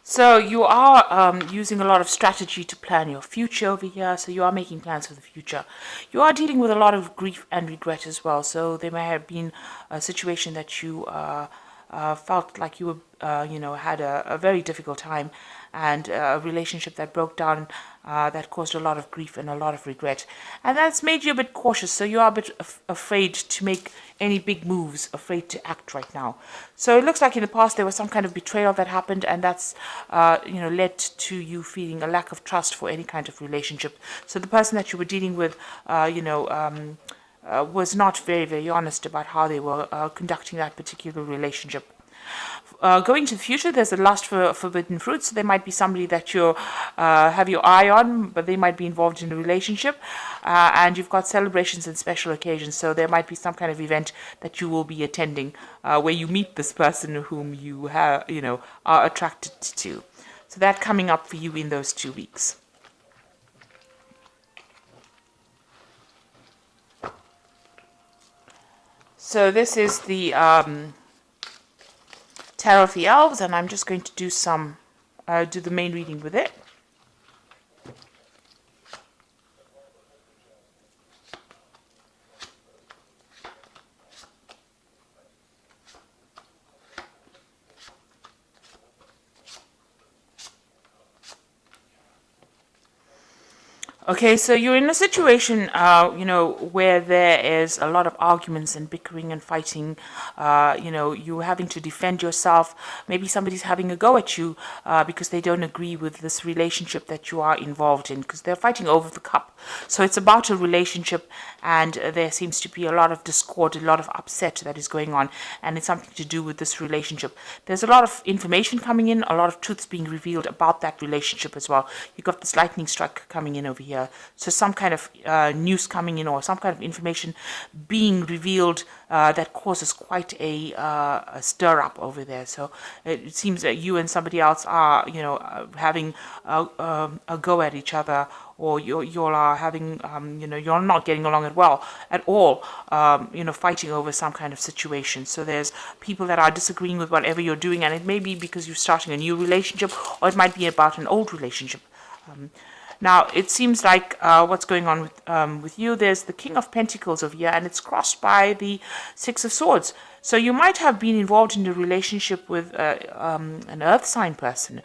So you are using a lot of strategy to plan your future over here. So you are making plans for the future. You are dealing with a lot of grief and regret as well. So there may have been a situation that you felt like you were, had a very difficult time, and a relationship that broke down, that caused a lot of grief and a lot of regret. And that's made you a bit cautious. So you are a bit afraid to make any big moves, afraid to act right now. So it looks like in the past there was some kind of betrayal that happened, and that's led to you feeling a lack of trust for any kind of relationship. So the person that you were dealing with, was not very, very honest about how they were conducting that particular relationship. Going to the future, there's a lust for forbidden fruit. So there might be somebody that you have your eye on, but they might be involved in a relationship. And you've got celebrations and special occasions. So there might be some kind of event that you will be attending where you meet this person whom you have, are attracted to. So that coming up for you in those 2 weeks. So this is the Tarot of the Elves, and I'm just going to do do the main reading with it. Okay, so you're in a situation, where there is a lot of arguments and bickering and fighting. You're having to defend yourself. Maybe somebody's having a go at you because they don't agree with this relationship that you are involved in, because they're fighting over the cup. So it's about a relationship, and there seems to be a lot of discord, a lot of upset that is going on, and it's something to do with this relationship. There's a lot of information coming in, a lot of truths being revealed about that relationship as well. You've got this lightning strike coming in over here. So some kind of news coming in, or some kind of information being revealed that causes quite a stir up over there. So it seems that you and somebody else are, having a go at each other, or you are having, you're not getting along at all, fighting over some kind of situation. So there's people that are disagreeing with whatever you're doing, and it may be because you're starting a new relationship, or it might be about an old relationship. Now, it seems like what's going on with you, there's the King of Pentacles over here, and it's crossed by the Six of Swords. So you might have been involved in a relationship with an earth sign person.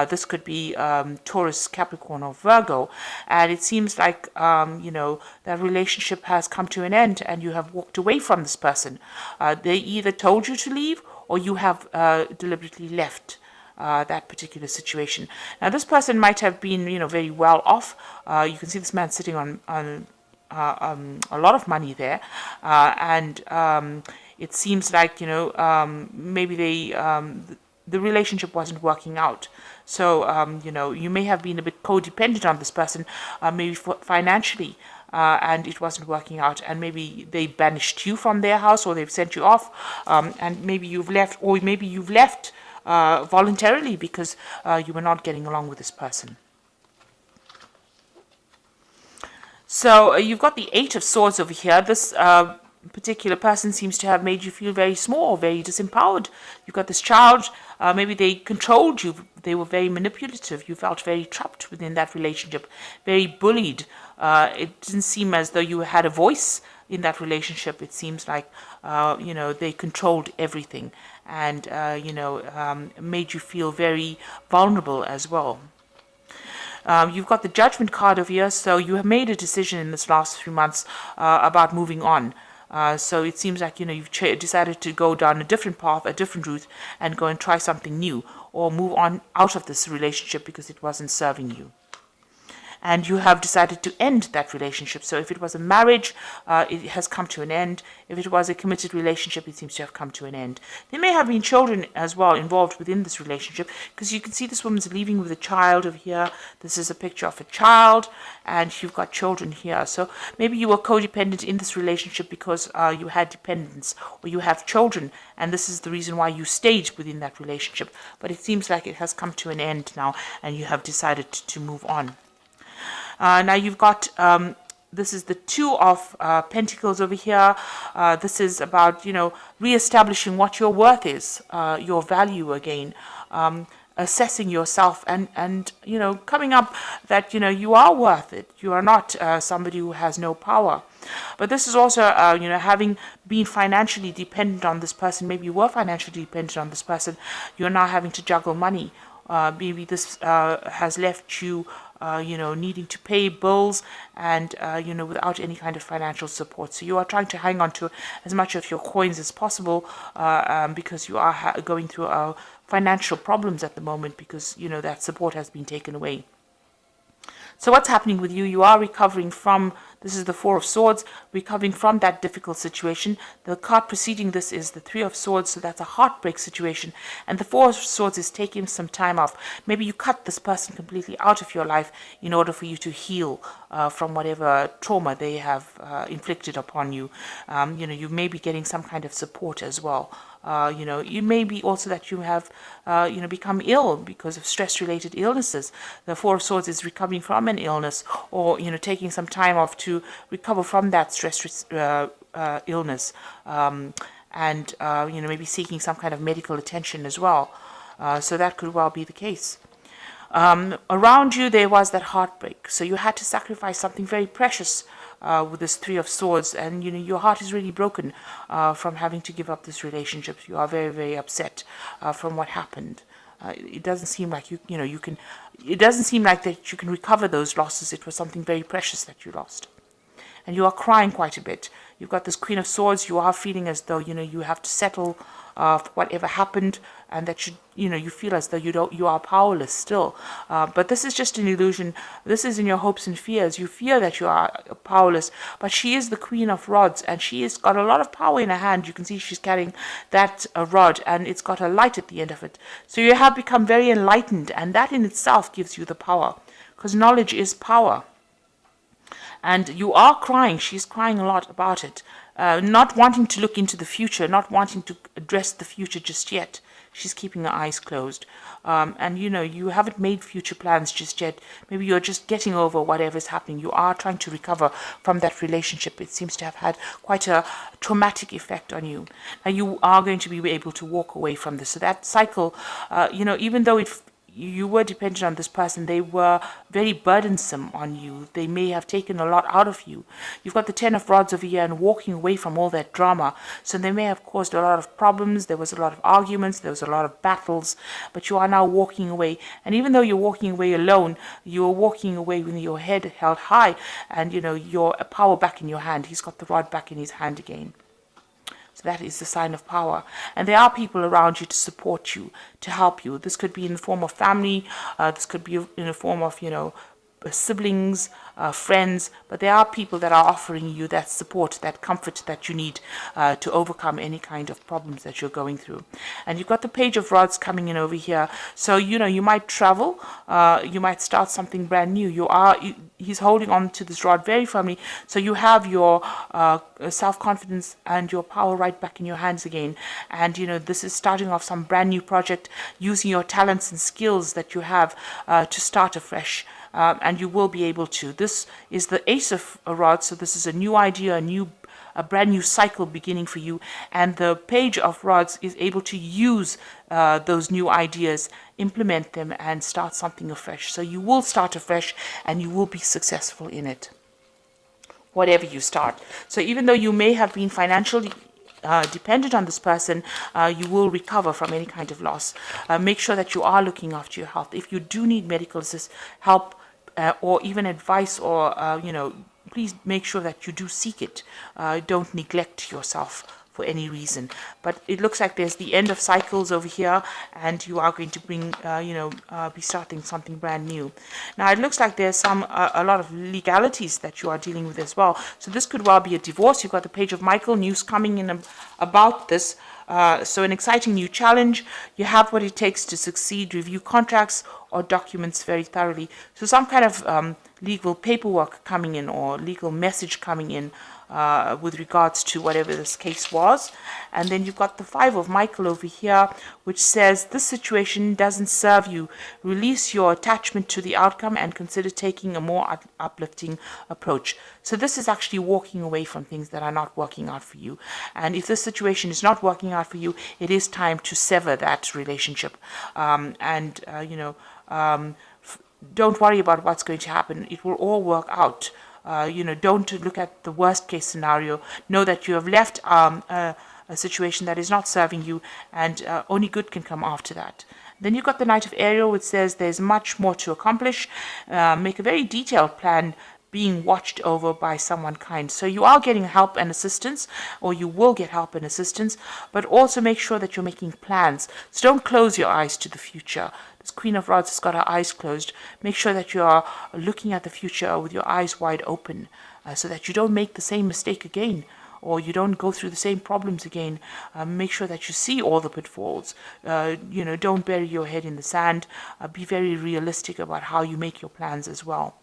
This could be Taurus, Capricorn, or Virgo. And it seems like, that relationship has come to an end, and you have walked away from this person. They either told you to leave, or you have deliberately left that particular situation. Now, this person might have been, very well off. You can see this man sitting on a lot of money there, and it seems like, maybe the relationship wasn't working out. So, you may have been a bit codependent on this person, maybe financially. And it wasn't working out, and maybe they banished you from their house, or they've sent you off, and maybe you've left, or maybe you've left voluntarily because you were not getting along with this person. So you've got the Eight of Swords over here. This particular person seems to have made you feel very small, very disempowered. You've got this child. Maybe they controlled you. They were very manipulative. You felt very trapped within that relationship, very bullied. It didn't seem as though you had a voice in that relationship. It seems like, they controlled everything, and, made you feel very vulnerable as well. You've got the Judgment card over here, so you have made a decision in this last 3 months about moving on. So it seems like, you've decided to go down a different path, a different route, and go and try something new, or move on out of this relationship because it wasn't serving you. And you have decided to end that relationship. So if it was a marriage, it has come to an end. If it was a committed relationship, it seems to have come to an end. There may have been children as well involved within this relationship, because you can see this woman's leaving with a child over here. This is a picture of a child, and you've got children here. So maybe you were codependent in this relationship because you had dependents, or you have children, and this is the reason why you stayed within that relationship. But it seems like it has come to an end now, and you have decided to move on. Now you've got, this is the Two of Pentacles over here. This is about, re-establishing what your worth is, your value again. assessing yourself and coming up that you are worth it. You are not somebody who has no power. But this is also having been financially dependent on this person. Maybe you were financially dependent on this person. You're now having to juggle money. Maybe this has left you needing to pay bills and without any kind of financial support. So you are trying to hang on to as much of your coins as possible because you are going through financial problems at the moment because that support has been taken away. So what's happening with you? You are recovering from, this is the Four of Swords, recovering from that difficult situation. The card preceding this is the Three of Swords, so that's a heartbreak situation. And the Four of Swords is taking some time off. Maybe you cut this person completely out of your life in order for you to heal from whatever trauma they have inflicted upon you. You may be getting some kind of support as well. You may be also that you have, become ill because of stress-related illnesses. The Four of Swords is recovering from an illness or, taking some time off to recover from that stress illness and, maybe seeking some kind of medical attention as well. So that could well be the case. Around you, there was that heartbreak. So you had to sacrifice something very precious with this Three of Swords, and your heart is really broken from having to give up this relationship. You are very, very upset from what happened. It doesn't seem like you can. It doesn't seem like that you can recover those losses. It was something very precious that you lost, and you are crying quite a bit. You've got this Queen of Swords. You are feeling as though you have to settle for whatever happened, and that you feel as though you are powerless still. But this is just an illusion. This is in your hopes and fears. You fear that you are powerless, but she is the Queen of Rods, and she has got a lot of power in her hand. You can see she's carrying that rod, and it's got a light at the end of it. So you have become very enlightened, and that in itself gives you the power, because knowledge is power. And you are crying. She's crying a lot about it. Not wanting to look into the future, not wanting to address the future just yet. She's keeping her eyes closed. And you haven't made future plans just yet. Maybe you're just getting over whatever's happening. You are trying to recover from that relationship. It seems to have had quite a traumatic effect on you. Now you are going to be able to walk away from this. So that cycle, even though you were dependent on this person, they were very burdensome on you. They may have taken a lot out of you. You've got the Ten of Rods over here and walking away from all that drama. So they may have caused a lot of problems. There was a lot of arguments. There was a lot of battles. But you are now walking away. And even though you're walking away alone, you're walking away with your head held high and, your power back in your hand. He's got the rod back in his hand again. So that is the sign of power. And there are people around you to support you, to help you. This could be in the form of family. This could be in the form of, siblings, friends, but there are people that are offering you that support, that comfort that you need to overcome any kind of problems that you're going through. And you've got the Page of Rods coming in over here. So, you might travel, you might start something brand new. He's holding on to this rod very firmly. So you have your self-confidence and your power right back in your hands again. And, this is starting off some brand new project, using your talents and skills that you have to start afresh. And you will be able to. This is the Ace of Rods, so this is a new idea, a brand new cycle beginning for you. And the Page of Rods is able to use those new ideas, implement them, and start something afresh. So you will start afresh, and you will be successful in it, whatever you start. So even though you may have been financially dependent on this person, you will recover from any kind of loss. Make sure that you are looking after your health. If you do need medical help or even advice, or please make sure that you do seek it. Don't neglect yourself for any reason. But it looks like there's the end of cycles over here, and you are going to bring be starting something brand new. Now it looks like there's a lot of legalities that you are dealing with as well. So this could well be a divorce. You've got the Page of Michael, news coming in about this. So an exciting new challenge. You have what it takes to succeed. Review contracts or documents very thoroughly. So some kind of legal paperwork coming in, or legal message coming in. with regards to whatever this case was. And then you've got the 5 of Michael over here, which says this situation doesn't serve you. Release your attachment to the outcome and consider taking a more uplifting approach. So this is actually walking away from things that are not working out for you. And if this situation is not working out for you, it is time to sever that relationship. Don't worry about what's going to happen. It will all work out. Don't look at the worst case scenario. Know that you have left a situation that is not serving you, and only good can come after that. Then you've got the Knight of Ariel, which says there's much more to accomplish. Make a very detailed plan, being watched over by someone kind. So you are getting help and assistance, or you will get help and assistance, but also make sure that you're making plans. So don't close your eyes to the future. This Queen of Rods has got her eyes closed. Make sure that you are looking at the future with your eyes wide open, so that you don't make the same mistake again, or you don't go through the same problems again. Make sure that you see all the pitfalls. Don't bury your head in the sand. Be very realistic about how you make your plans as well.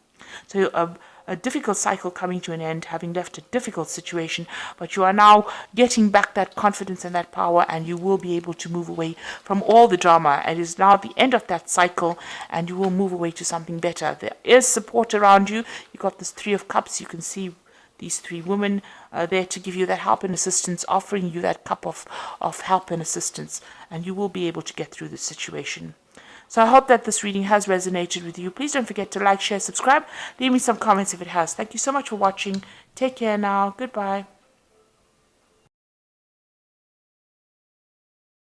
So a difficult cycle coming to an end, having left a difficult situation, but you are now getting back that confidence and that power, and you will be able to move away from all the drama. It is now the end of that cycle, and you will move away to something better. There is support around you. You got this 3 of Cups. You can see these 3 women there to give you that help and assistance, offering you that cup of help and assistance, and you will be able to get through this situation. So I hope that this reading has resonated with you. Please don't forget to like, share, subscribe. Leave me some comments if it has. Thank you so much for watching. Take care now. Goodbye.